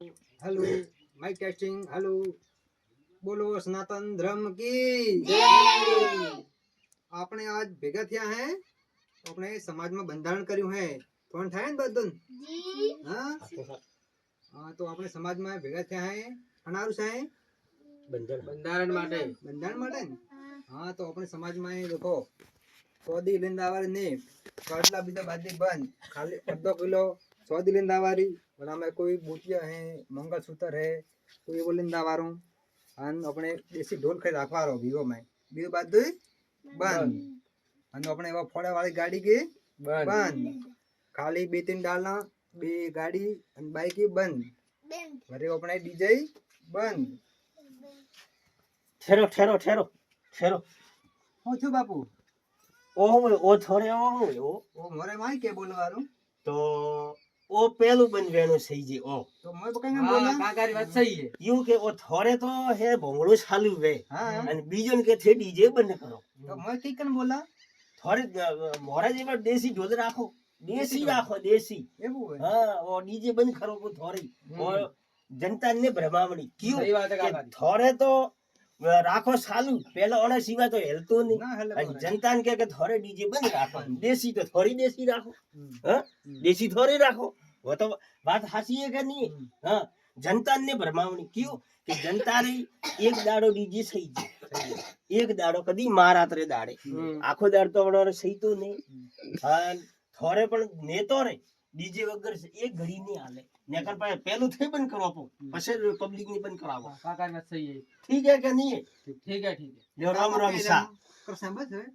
hello mic testing hello बोलो सनातन धर्म की આપણે આજ ભેગા થયા હે તો આપણે સમાજમાં બંધારણ કર્યું હે કોણ થાય ને બધું જી હા હા તો આપણે સમાજમાં ભેગા થયા હે અનારું છે બંધારણ માટે ને હા તો આપણે સમાજમાં એ લોકો સોદી લીંદાવાળી ને કાટલા બીજા બાદી બંધ ખાલી અડધો કિલો સોદી લીંદાવાળી બરાબર કોઈ બુટિયા હે મંગलसूत्र है कोई वो लिंदावारू अन अपने देसी ढोल खाई રાખવારો વિવો માં બીજો બાદ બંધ અને આપણે એવા ફોડા વાળી ગાડી કે બંધ ખાલી બે ત્રણ ડાલના બે ગાડી અને બાઈક બંધ ઘરે આપણે ડીજે બંધ ठहरो ठहरो ठहरो ठहरो હું છું બાપુ ओ थोड़े ओ મોરે માં કે બોલવારું तो ओ पहलू बनवेणो सही जी ओ તો મોય બકાઈ બોલા કાકારી વાત સહી છે यूं के ओ थोड़े तो है भोंगड़ो चालू वे हां અને બીજો કે છે ડીજે બંધ કરો તો મોય કઈ કન બોલા થોડે મોરા જેવા દેશી ઢોલ રાખો દેશી એવું હોય હા ઓ ડીજે બંધ કરો કો થોડી ઓ જનતાને ભ્રમાવણી ક્યું સહી વાત છે કે કાકાજી થોડે તો રાખો ચાલુ પેલા ઓના સિવાય તો હેલતો નહીં ના હેલે અને જનતાને કે થોડે ડીજે બંધ રાખો દેશી તો થોડી દેશી રાખો હા દેશી થોડી રાખો वो तो बात हासी है कि नहीं हाँ जनता ने भ्रमावणी क्यों कि जनता रे एक दाड़ो डीजे सही है एक दाड़ो कदी महारात्रे दाड़े आखो दाड़ तो वडो सही तो नहीं हाँ थोड़े पण नेतो रे डीजे वगर से एक घड़ी नहीं हाले नेकर पाए पहलू थे बंद करो पछे पब्लिक ने बंद करावो કાકારી વાત સહી છે ठीक है कि नहीं है ઠીક છે जो राम राम सा कर संबंध है